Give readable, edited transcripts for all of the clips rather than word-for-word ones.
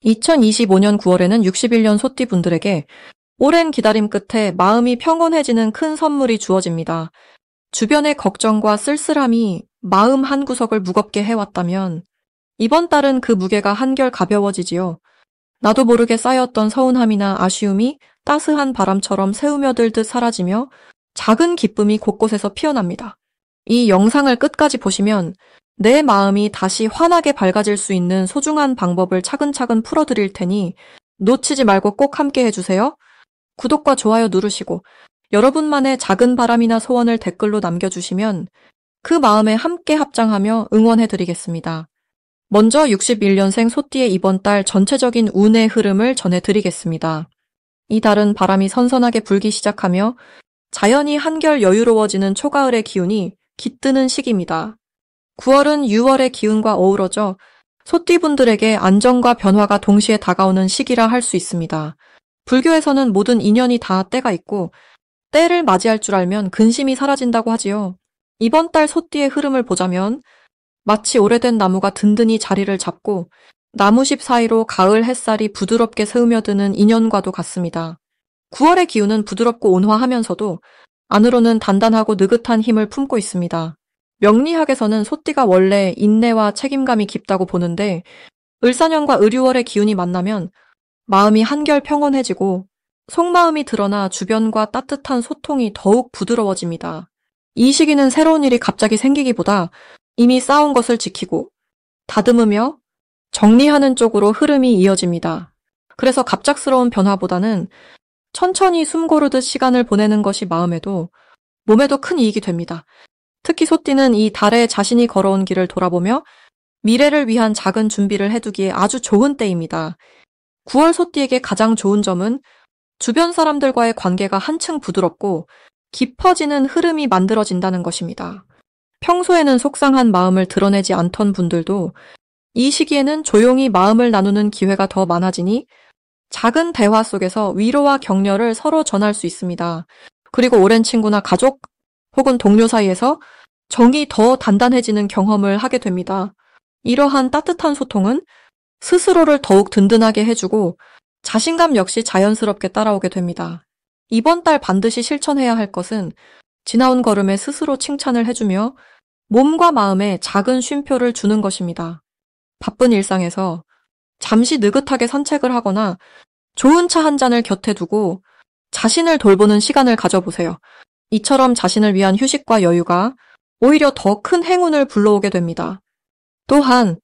2025년 9월에는 61년 소띠분들에게 오랜 기다림 끝에 마음이 평온해지는 큰 선물이 주어집니다. 주변의 걱정과 쓸쓸함이 마음 한구석을 무겁게 해왔다면 이번 달은 그 무게가 한결 가벼워지지요. 나도 모르게 쌓였던 서운함이나 아쉬움이 따스한 바람처럼 새우며들듯 사라지며 작은 기쁨이 곳곳에서 피어납니다. 이 영상을 끝까지 보시면 내 마음이 다시 환하게 밝아질 수 있는 소중한 방법을 차근차근 풀어드릴 테니 놓치지 말고 꼭 함께 해주세요. 구독과 좋아요 누르시고 여러분만의 작은 바람이나 소원을 댓글로 남겨주시면 그 마음에 함께 합장하며 응원해드리겠습니다. 먼저 61년생 소띠의 이번 달 전체적인 운의 흐름을 전해드리겠습니다. 이 달은 바람이 선선하게 불기 시작하며 자연이 한결 여유로워지는 초가을의 기운이 깃드는 시기입니다. 9월은 6월의 기운과 어우러져 소띠분들에게 안정과 변화가 동시에 다가오는 시기라 할 수 있습니다. 불교에서는 모든 인연이 다 때가 있고 때를 맞이할 줄 알면 근심이 사라진다고 하지요. 이번 달 소띠의 흐름을 보자면 마치 오래된 나무가 든든히 자리를 잡고 나무십 사이로 가을 햇살이 부드럽게 스며드는 인연과도 같습니다. 9월의 기운은 부드럽고 온화하면서도 안으로는 단단하고 느긋한 힘을 품고 있습니다. 명리학에서는 소띠가 원래 인내와 책임감이 깊다고 보는데 을사년과 을유월의 기운이 만나면 마음이 한결 평온해지고 속마음이 드러나 주변과 따뜻한 소통이 더욱 부드러워집니다. 이 시기는 새로운 일이 갑자기 생기기보다 이미 쌓은 것을 지키고 다듬으며 정리하는 쪽으로 흐름이 이어집니다. 그래서 갑작스러운 변화보다는 천천히 숨 고르듯 시간을 보내는 것이 마음에도 몸에도 큰 이익이 됩니다. 특히 소띠는 이 달에 자신이 걸어온 길을 돌아보며 미래를 위한 작은 준비를 해두기에 아주 좋은 때입니다. 9월 소띠에게 가장 좋은 점은 주변 사람들과의 관계가 한층 부드럽고 깊어지는 흐름이 만들어진다는 것입니다. 평소에는 속상한 마음을 드러내지 않던 분들도 이 시기에는 조용히 마음을 나누는 기회가 더 많아지니 작은 대화 속에서 위로와 격려를 서로 전할 수 있습니다. 그리고 오랜 친구나 가족 혹은 동료 사이에서 정이 더 단단해지는 경험을 하게 됩니다. 이러한 따뜻한 소통은 스스로를 더욱 든든하게 해주고 자신감 역시 자연스럽게 따라오게 됩니다. 이번 달 반드시 실천해야 할 것은 지나온 걸음에 스스로 칭찬을 해주며 몸과 마음에 작은 쉼표를 주는 것입니다. 바쁜 일상에서 잠시 느긋하게 산책을 하거나 좋은 차 한 잔을 곁에 두고 자신을 돌보는 시간을 가져보세요. 이처럼 자신을 위한 휴식과 여유가 오히려 더 큰 행운을 불러오게 됩니다. 또한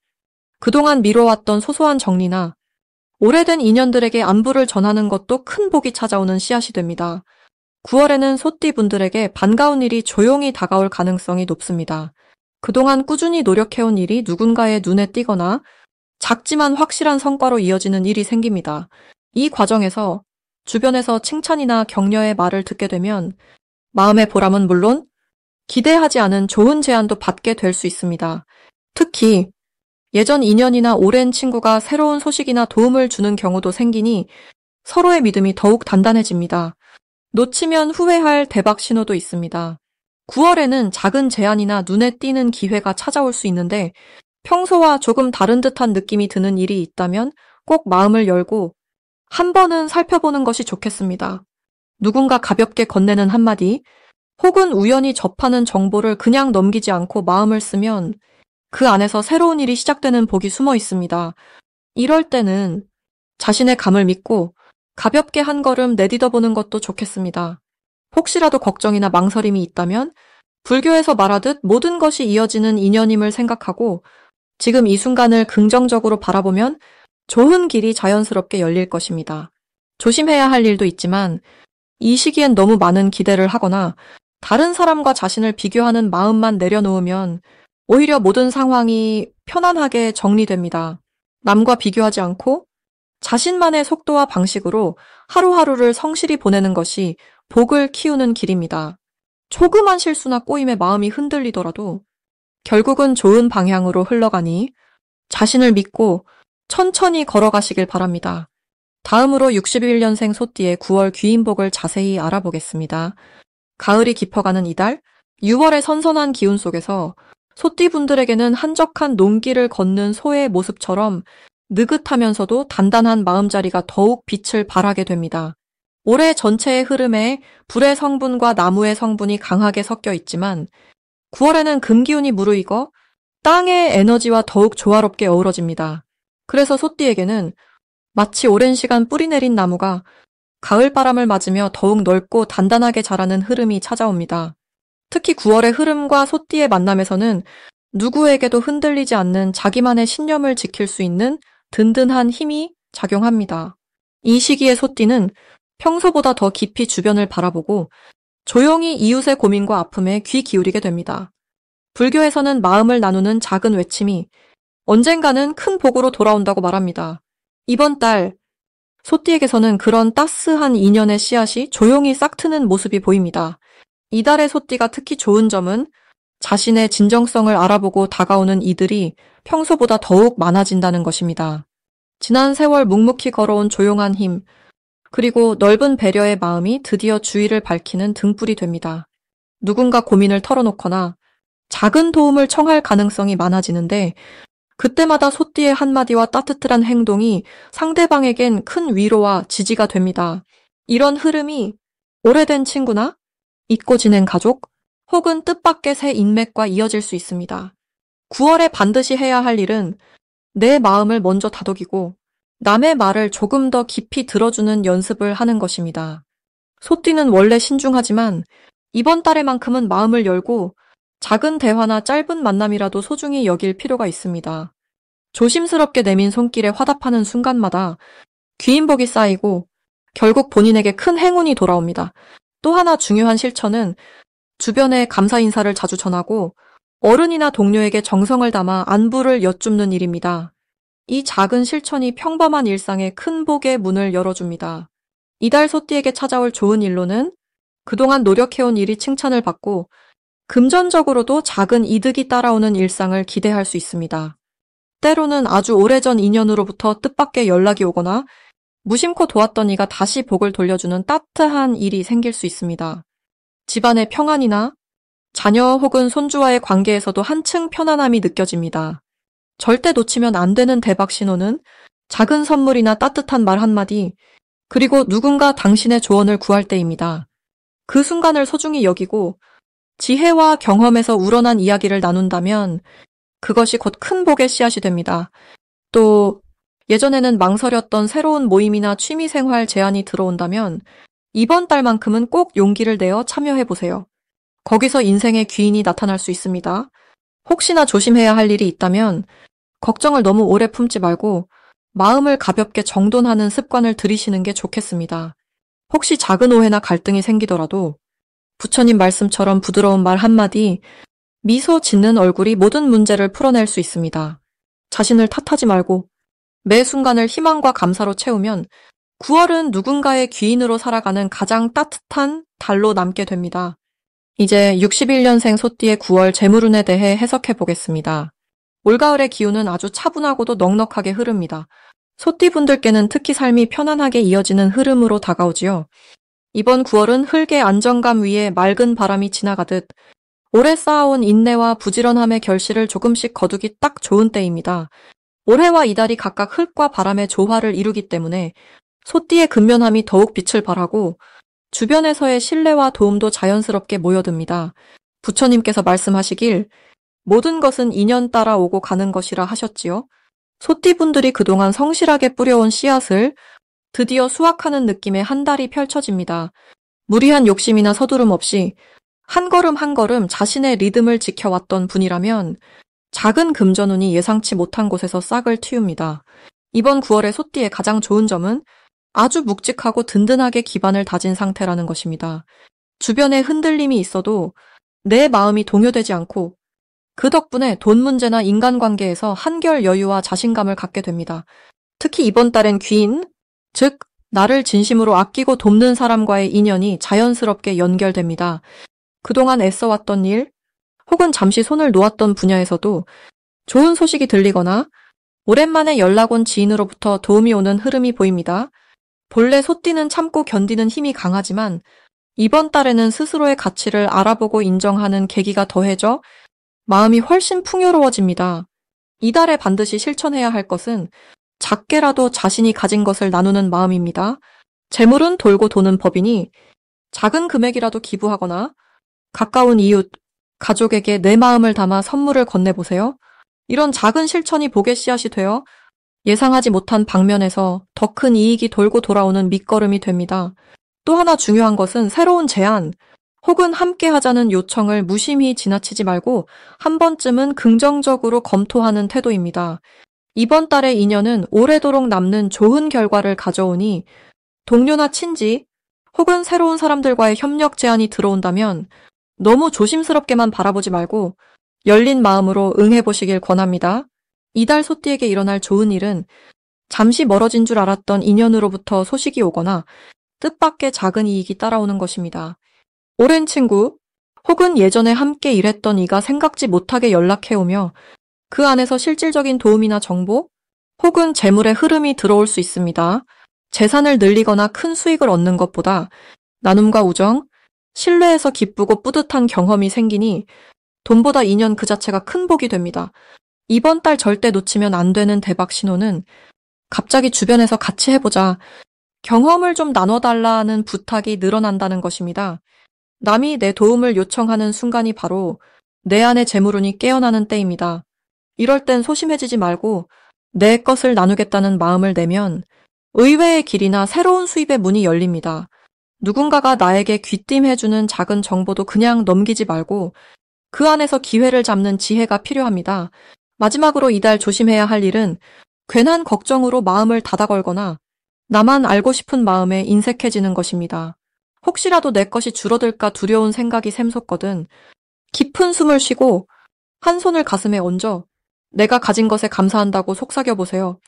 그동안 미뤄왔던 소소한 정리나 오래된 인연들에게 안부를 전하는 것도 큰 복이 찾아오는 씨앗이 됩니다. 9월에는 소띠분들에게 반가운 일이 조용히 다가올 가능성이 높습니다. 그동안 꾸준히 노력해온 일이 누군가의 눈에 띄거나 작지만 확실한 성과로 이어지는 일이 생깁니다. 이 과정에서 주변에서 칭찬이나 격려의 말을 듣게 되면 마음의 보람은 물론 기대하지 않은 좋은 제안도 받게 될 수 있습니다. 특히 예전 인연이나 오랜 친구가 새로운 소식이나 도움을 주는 경우도 생기니 서로의 믿음이 더욱 단단해집니다. 놓치면 후회할 대박 신호도 있습니다. 9월에는 작은 제안이나 눈에 띄는 기회가 찾아올 수 있는데 평소와 조금 다른 듯한 느낌이 드는 일이 있다면 꼭 마음을 열고 한 번은 살펴보는 것이 좋겠습니다. 누군가 가볍게 건네는 한마디 혹은 우연히 접하는 정보를 그냥 넘기지 않고 마음을 쓰면 그 안에서 새로운 일이 시작되는 복이 숨어 있습니다. 이럴 때는 자신의 감을 믿고 가볍게 한 걸음 내딛어보는 것도 좋겠습니다. 혹시라도 걱정이나 망설임이 있다면 불교에서 말하듯 모든 것이 이어지는 인연임을 생각하고 지금 이 순간을 긍정적으로 바라보면 좋은 길이 자연스럽게 열릴 것입니다. 조심해야 할 일도 있지만 이 시기엔 너무 많은 기대를 하거나 다른 사람과 자신을 비교하는 마음만 내려놓으면 오히려 모든 상황이 편안하게 정리됩니다. 남과 비교하지 않고 자신만의 속도와 방식으로 하루하루를 성실히 보내는 것이 복을 키우는 길입니다. 조그만 실수나 꼬임에 마음이 흔들리더라도 결국은 좋은 방향으로 흘러가니 자신을 믿고 천천히 걸어가시길 바랍니다. 다음으로 61년생 소띠의 9월 귀인복을 자세히 알아보겠습니다. 가을이 깊어가는 이달, 6월의 선선한 기운 속에서 소띠분들에게는 한적한 농길을 걷는 소의 모습처럼 느긋하면서도 단단한 마음자리가 더욱 빛을 발하게 됩니다. 올해 전체의 흐름에 불의 성분과 나무의 성분이 강하게 섞여 있지만 9월에는 금기운이 무르익어 땅의 에너지와 더욱 조화롭게 어우러집니다. 그래서 소띠에게는 마치 오랜 시간 뿌리 내린 나무가 가을 바람을 맞으며 더욱 넓고 단단하게 자라는 흐름이 찾아옵니다. 특히 9월의 흐름과 소띠의 만남에서는 누구에게도 흔들리지 않는 자기만의 신념을 지킬 수 있는 든든한 힘이 작용합니다. 이 시기의 소띠는 평소보다 더 깊이 주변을 바라보고 조용히 이웃의 고민과 아픔에 귀 기울이게 됩니다. 불교에서는 마음을 나누는 작은 외침이 언젠가는 큰 복으로 돌아온다고 말합니다. 이번 달 소띠에게서는 그런 따스한 인연의 씨앗이 조용히 싹트는 모습이 보입니다. 이달의 소띠가 특히 좋은 점은 자신의 진정성을 알아보고 다가오는 이들이 평소보다 더욱 많아진다는 것입니다. 지난 세월 묵묵히 걸어온 조용한 힘, 그리고 넓은 배려의 마음이 드디어 주위를 밝히는 등불이 됩니다. 누군가 고민을 털어놓거나 작은 도움을 청할 가능성이 많아지는데 그때마다 소띠의 한마디와 따뜻한 행동이 상대방에겐 큰 위로와 지지가 됩니다. 이런 흐름이 오래된 친구나 잊고 지낸 가족 혹은 뜻밖의 새 인맥과 이어질 수 있습니다. 9월에 반드시 해야 할 일은 내 마음을 먼저 다독이고 남의 말을 조금 더 깊이 들어주는 연습을 하는 것입니다. 소띠는 원래 신중하지만 이번 달에만큼은 마음을 열고 작은 대화나 짧은 만남이라도 소중히 여길 필요가 있습니다. 조심스럽게 내민 손길에 화답하는 순간마다 귀인복이 쌓이고 결국 본인에게 큰 행운이 돌아옵니다. 또 하나 중요한 실천은 주변에 감사 인사를 자주 전하고 어른이나 동료에게 정성을 담아 안부를 여쭙는 일입니다. 이 작은 실천이 평범한 일상에 큰 복의 문을 열어줍니다. 이달 소띠에게 찾아올 좋은 일로는 그동안 노력해온 일이 칭찬을 받고 금전적으로도 작은 이득이 따라오는 일상을 기대할 수 있습니다. 때로는 아주 오래전 인연으로부터 뜻밖의 연락이 오거나 무심코 도왔던 이가 다시 복을 돌려주는 따뜻한 일이 생길 수 있습니다. 집안의 평안이나 자녀 혹은 손주와의 관계에서도 한층 편안함이 느껴집니다. 절대 놓치면 안 되는 대박 신호는 작은 선물이나 따뜻한 말 한마디, 그리고 누군가 당신의 조언을 구할 때입니다. 그 순간을 소중히 여기고 지혜와 경험에서 우러난 이야기를 나눈다면 그것이 곧 큰 복의 씨앗이 됩니다. 또 예전에는 망설였던 새로운 모임이나 취미생활 제안이 들어온다면 이번 달만큼은 꼭 용기를 내어 참여해보세요. 거기서 인생의 귀인이 나타날 수 있습니다. 혹시나 조심해야 할 일이 있다면 걱정을 너무 오래 품지 말고 마음을 가볍게 정돈하는 습관을 들이시는 게 좋겠습니다. 혹시 작은 오해나 갈등이 생기더라도 부처님 말씀처럼 부드러운 말 한마디, 미소 짓는 얼굴이 모든 문제를 풀어낼 수 있습니다. 자신을 탓하지 말고 매 순간을 희망과 감사로 채우면 9월은 누군가의 귀인으로 살아가는 가장 따뜻한 달로 남게 됩니다. 이제 61년생 소띠의 9월 재물운에 대해 해석해 보겠습니다. 올가을의 기운은 아주 차분하고도 넉넉하게 흐릅니다. 소띠분들께는 특히 삶이 편안하게 이어지는 흐름으로 다가오지요. 이번 9월은 흙의 안정감 위에 맑은 바람이 지나가듯 오래 쌓아온 인내와 부지런함의 결실을 조금씩 거두기 딱 좋은 때입니다. 올해와 이달이 각각 흙과 바람의 조화를 이루기 때문에 소띠의 근면함이 더욱 빛을 발하고 주변에서의 신뢰와 도움도 자연스럽게 모여듭니다. 부처님께서 말씀하시길 모든 것은 인연 따라 오고 가는 것이라 하셨지요. 소띠분들이 그동안 성실하게 뿌려온 씨앗을 드디어 수확하는 느낌의 한 달이 펼쳐집니다. 무리한 욕심이나 서두름 없이 한 걸음 한 걸음 자신의 리듬을 지켜왔던 분이라면 작은 금전운이 예상치 못한 곳에서 싹을 틔웁니다. 이번 9월의 소띠의 가장 좋은 점은 아주 묵직하고 든든하게 기반을 다진 상태라는 것입니다. 주변에 흔들림이 있어도 내 마음이 동요되지 않고 그 덕분에 돈 문제나 인간관계에서 한결 여유와 자신감을 갖게 됩니다. 특히 이번 달엔 귀인, 즉 나를 진심으로 아끼고 돕는 사람과의 인연이 자연스럽게 연결됩니다. 그동안 애써왔던 일, 혹은 잠시 손을 놓았던 분야에서도 좋은 소식이 들리거나 오랜만에 연락 온 지인으로부터 도움이 오는 흐름이 보입니다. 본래 소띠는 참고 견디는 힘이 강하지만 이번 달에는 스스로의 가치를 알아보고 인정하는 계기가 더해져 마음이 훨씬 풍요로워집니다. 이달에 반드시 실천해야 할 것은 작게라도 자신이 가진 것을 나누는 마음입니다. 재물은 돌고 도는 법이니 작은 금액이라도 기부하거나 가까운 이웃, 가족에게 내 마음을 담아 선물을 건네보세요. 이런 작은 실천이 복의 씨앗이 되어 예상하지 못한 방면에서 더 큰 이익이 돌고 돌아오는 밑거름이 됩니다. 또 하나 중요한 것은 새로운 제안 혹은 함께 하자는 요청을 무심히 지나치지 말고 한 번쯤은 긍정적으로 검토하는 태도입니다. 이번 달의 인연은 오래도록 남는 좋은 결과를 가져오니 동료나 친지 혹은 새로운 사람들과의 협력 제안이 들어온다면 너무 조심스럽게만 바라보지 말고 열린 마음으로 응해보시길 권합니다. 이달 소띠에게 일어날 좋은 일은 잠시 멀어진 줄 알았던 인연으로부터 소식이 오거나 뜻밖의 작은 이익이 따라오는 것입니다. 오랜 친구 혹은 예전에 함께 일했던 이가 생각지 못하게 연락해오며 그 안에서 실질적인 도움이나 정보 혹은 재물의 흐름이 들어올 수 있습니다. 재산을 늘리거나 큰 수익을 얻는 것보다 나눔과 우정, 신뢰에서 기쁘고 뿌듯한 경험이 생기니 돈보다 인연 그 자체가 큰 복이 됩니다. 이번 달 절대 놓치면 안 되는 대박 신호는 갑자기 주변에서 같이 해보자, 경험을 좀 나눠달라는 부탁이 늘어난다는 것입니다. 남이 내 도움을 요청하는 순간이 바로 내 안의 재물운이 깨어나는 때입니다. 이럴 땐 소심해지지 말고 내 것을 나누겠다는 마음을 내면 의외의 길이나 새로운 수입의 문이 열립니다. 누군가가 나에게 귀띔해주는 작은 정보도 그냥 넘기지 말고 그 안에서 기회를 잡는 지혜가 필요합니다. 마지막으로 이달 조심해야 할 일은 괜한 걱정으로 마음을 닫아걸거나 나만 알고 싶은 마음에 인색해지는 것입니다. 혹시라도 내 것이 줄어들까 두려운 생각이 샘솟거든 깊은 숨을 쉬고 한 손을 가슴에 얹어 내가 가진 것에 감사한다고 속삭여보세요.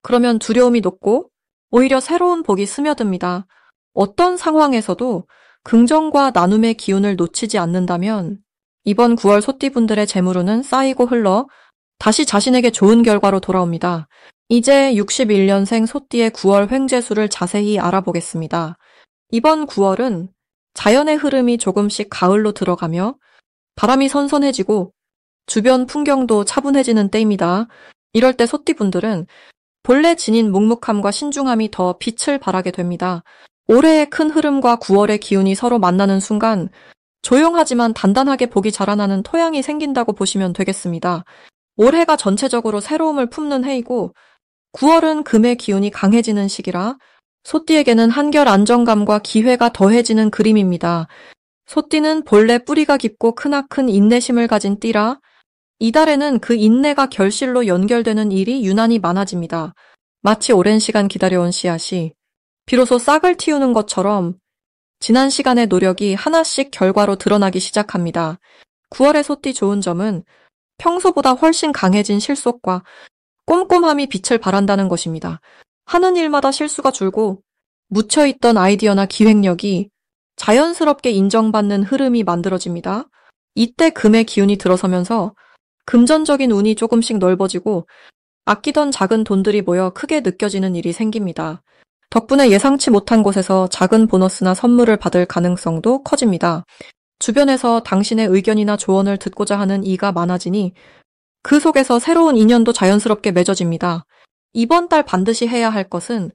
그러면 두려움이 녹고 오히려 새로운 복이 스며듭니다. 어떤 상황에서도 긍정과 나눔의 기운을 놓치지 않는다면 이번 9월 소띠분들의 재물운은 쌓이고 흘러 다시 자신에게 좋은 결과로 돌아옵니다. 이제 61년생 소띠의 9월 횡재수를 자세히 알아보겠습니다. 이번 9월은 자연의 흐름이 조금씩 가을로 들어가며 바람이 선선해지고 주변 풍경도 차분해지는 때입니다. 이럴 때 소띠분들은 본래 지닌 묵묵함과 신중함이 더 빛을 발하게 됩니다. 올해의 큰 흐름과 9월의 기운이 서로 만나는 순간 조용하지만 단단하게 복이 자라나는 토양이 생긴다고 보시면 되겠습니다. 올해가 전체적으로 새로움을 품는 해이고 9월은 금의 기운이 강해지는 시기라 소띠에게는 한결 안정감과 기회가 더해지는 그림입니다. 소띠는 본래 뿌리가 깊고 크나큰 인내심을 가진 띠라 이달에는 그 인내가 결실로 연결되는 일이 유난히 많아집니다. 마치 오랜 시간 기다려온 씨앗이 비로소 싹을 틔우는 것처럼 지난 시간의 노력이 하나씩 결과로 드러나기 시작합니다. 9월의 소띠 좋은 점은 평소보다 훨씬 강해진 실속과 꼼꼼함이 빛을 발한다는 것입니다. 하는 일마다 실수가 줄고 묻혀있던 아이디어나 기획력이 자연스럽게 인정받는 흐름이 만들어집니다. 이때 금의 기운이 들어서면서 금전적인 운이 조금씩 넓어지고 아끼던 작은 돈들이 모여 크게 느껴지는 일이 생깁니다. 덕분에 예상치 못한 곳에서 작은 보너스나 선물을 받을 가능성도 커집니다. 주변에서 당신의 의견이나 조언을 듣고자 하는 이가 많아지니 그 속에서 새로운 인연도 자연스럽게 맺어집니다. 이번 달 반드시 해야 할 것은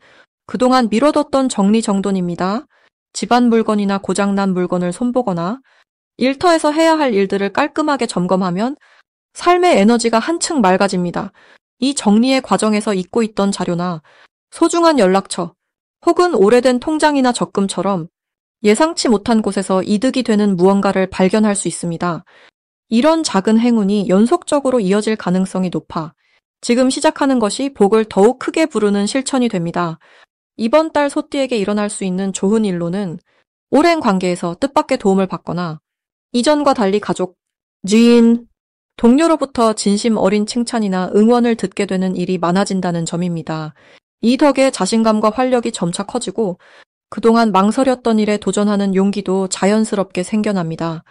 그동안 미뤄뒀던 정리정돈입니다. 집안 물건이나 고장난 물건을 손보거나 일터에서 해야 할 일들을 깔끔하게 점검하면 삶의 에너지가 한층 맑아집니다. 이 정리의 과정에서 잊고 있던 자료나 소중한 연락처 혹은 오래된 통장이나 적금처럼 예상치 못한 곳에서 이득이 되는 무언가를 발견할 수 있습니다. 이런 작은 행운이 연속적으로 이어질 가능성이 높아 지금 시작하는 것이 복을 더욱 크게 부르는 실천이 됩니다. 이번 달 소띠에게 일어날 수 있는 좋은 일로는 오랜 관계에서 뜻밖의 도움을 받거나 이전과 달리 가족, 지인, 동료로부터 진심 어린 칭찬이나 응원을 듣게 되는 일이 많아진다는 점입니다. 이 덕에 자신감과 활력이 점차 커지고 그동안 망설였던 일에 도전하는 용기도 자연스럽게 생겨납니다.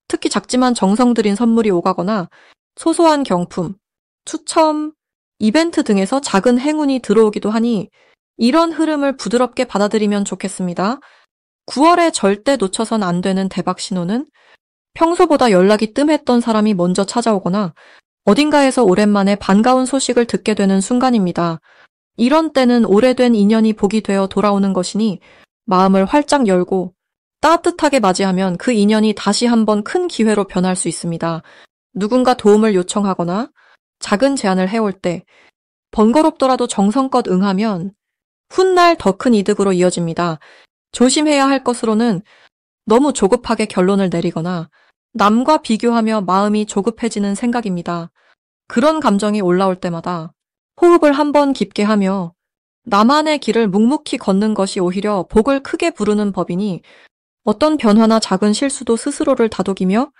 특히 작지만 정성 들인 선물이 오가거나 소소한 경품, 추첨, 이벤트 등에서 작은 행운이 들어오기도 하니 이런 흐름을 부드럽게 받아들이면 좋겠습니다. 9월에 절대 놓쳐선 안 되는 대박 신호는 평소보다 연락이 뜸했던 사람이 먼저 찾아오거나 어딘가에서 오랜만에 반가운 소식을 듣게 되는 순간입니다. 이런 때는 오래된 인연이 복이 되어 돌아오는 것이니 마음을 활짝 열고 따뜻하게 맞이하면 그 인연이 다시 한번 큰 기회로 변할 수 있습니다. 누군가 도움을 요청하거나 작은 제안을 해올 때 번거롭더라도 정성껏 응하면 훗날 더 큰 이득으로 이어집니다. 조심해야 할 것으로는 너무 조급하게 결론을 내리거나 남과 비교하며 마음이 조급해지는 생각입니다. 그런 감정이 올라올 때마다 호흡을 한번 깊게 하며 나만의 길을 묵묵히 걷는 것이 오히려 복을 크게 부르는 법이니 어떤 변화나 작은 실수도 스스로를 다독이며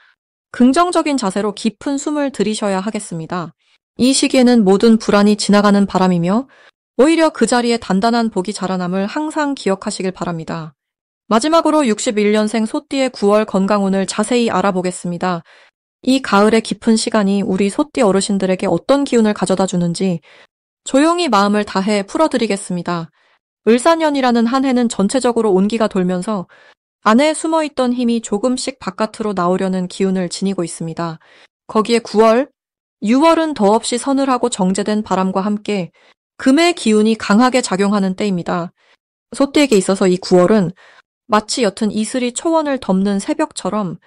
긍정적인 자세로 깊은 숨을 들이셔야 하겠습니다. 이 시기에는 모든 불안이 지나가는 바람이며 오히려 그 자리에 단단한 복이 자라남을 항상 기억하시길 바랍니다. 마지막으로 61년생 소띠의 9월 건강운을 자세히 알아보겠습니다. 이 가을의 깊은 시간이 우리 소띠 어르신들에게 어떤 기운을 가져다 주는지 조용히 마음을 다해 풀어드리겠습니다. 을사년이라는 한 해는 전체적으로 온기가 돌면서 안에 숨어있던 힘이 조금씩 바깥으로 나오려는 기운을 지니고 있습니다. 거기에 9월, 6월은 더없이 서늘하고 정제된 바람과 함께 금의 기운이 강하게 작용하는 때입니다. 소띠에게 있어서 이 9월은 마치 옅은 이슬이 초원을 덮는 새벽처럼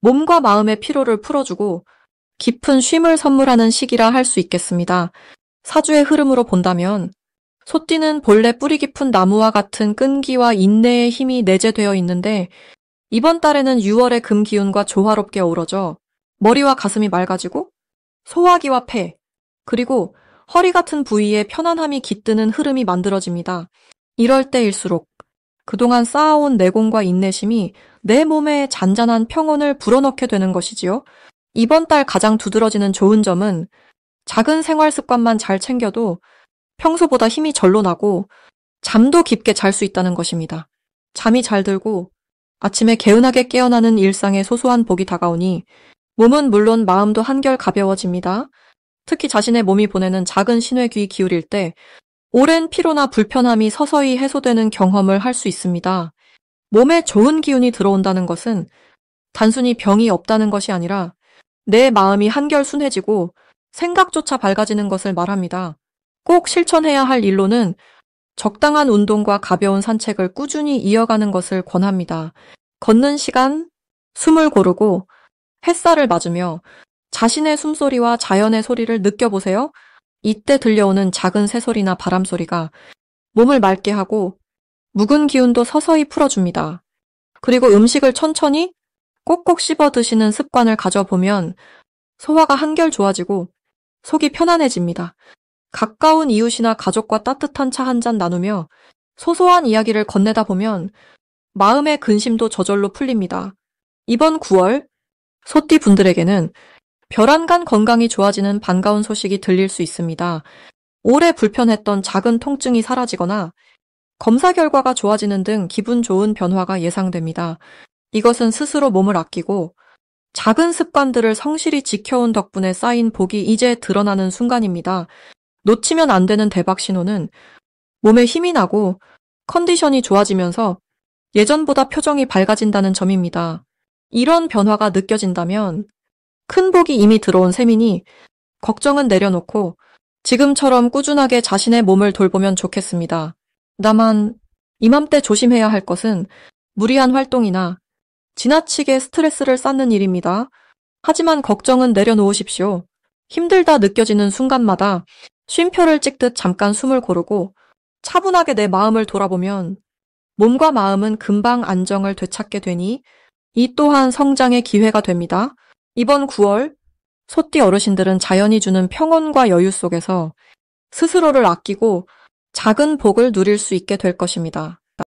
몸과 마음의 피로를 풀어주고 깊은 쉼을 선물하는 시기라 할 수 있겠습니다. 사주의 흐름으로 본다면 소띠는 본래 뿌리 깊은 나무와 같은 끈기와 인내의 힘이 내재되어 있는데 이번 달에는 6월의 금 기운과 조화롭게 어우러져 머리와 가슴이 맑아지고 소화기와 폐, 그리고 허리 같은 부위에 편안함이 깃드는 흐름이 만들어집니다. 이럴 때일수록 그동안 쌓아온 내공과 인내심이 내 몸에 잔잔한 평온을 불어넣게 되는 것이지요. 이번 달 가장 두드러지는 좋은 점은 작은 생활 습관만 잘 챙겨도 평소보다 힘이 절로 나고 잠도 깊게 잘 수 있다는 것입니다. 잠이 잘 들고 아침에 개운하게 깨어나는 일상의 소소한 복이 다가오니 몸은 물론 마음도 한결 가벼워집니다. 특히 자신의 몸이 보내는 작은 신호에 귀 기울일 때 오랜 피로나 불편함이 서서히 해소되는 경험을 할 수 있습니다. 몸에 좋은 기운이 들어온다는 것은 단순히 병이 없다는 것이 아니라 내 마음이 한결 순해지고 생각조차 밝아지는 것을 말합니다. 꼭 실천해야 할 일로는 적당한 운동과 가벼운 산책을 꾸준히 이어가는 것을 권합니다. 걷는 시간, 숨을 고르고 햇살을 맞으며 자신의 숨소리와 자연의 소리를 느껴보세요. 이때 들려오는 작은 새소리나 바람소리가 몸을 맑게 하고 묵은 기운도 서서히 풀어줍니다. 그리고 음식을 천천히 꼭꼭 씹어 드시는 습관을 가져보면 소화가 한결 좋아지고 속이 편안해집니다. 가까운 이웃이나 가족과 따뜻한 차 한 잔 나누며 소소한 이야기를 건네다 보면 마음의 근심도 저절로 풀립니다. 이번 9월 소띠 분들에게는 별안간 건강이 좋아지는 반가운 소식이 들릴 수 있습니다. 오래 불편했던 작은 통증이 사라지거나 검사 결과가 좋아지는 등 기분 좋은 변화가 예상됩니다. 이것은 스스로 몸을 아끼고 작은 습관들을 성실히 지켜온 덕분에 쌓인 복이 이제 드러나는 순간입니다. 놓치면 안 되는 대박 신호는 몸에 힘이 나고 컨디션이 좋아지면서 예전보다 표정이 밝아진다는 점입니다. 이런 변화가 느껴진다면 큰 복이 이미 들어온 셈이니 걱정은 내려놓고 지금처럼 꾸준하게 자신의 몸을 돌보면 좋겠습니다. 다만 이맘때 조심해야 할 것은 무리한 활동이나 지나치게 스트레스를 쌓는 일입니다. 하지만 걱정은 내려놓으십시오. 힘들다 느껴지는 순간마다 쉼표를 찍듯 잠깐 숨을 고르고 차분하게 내 마음을 돌아보면 몸과 마음은 금방 안정을 되찾게 되니 이 또한 성장의 기회가 됩니다. 이번 9월 소띠 어르신들은 자연이 주는 평온과 여유 속에서 스스로를 아끼고 작은 복을 누릴 수 있게 될 것입니다.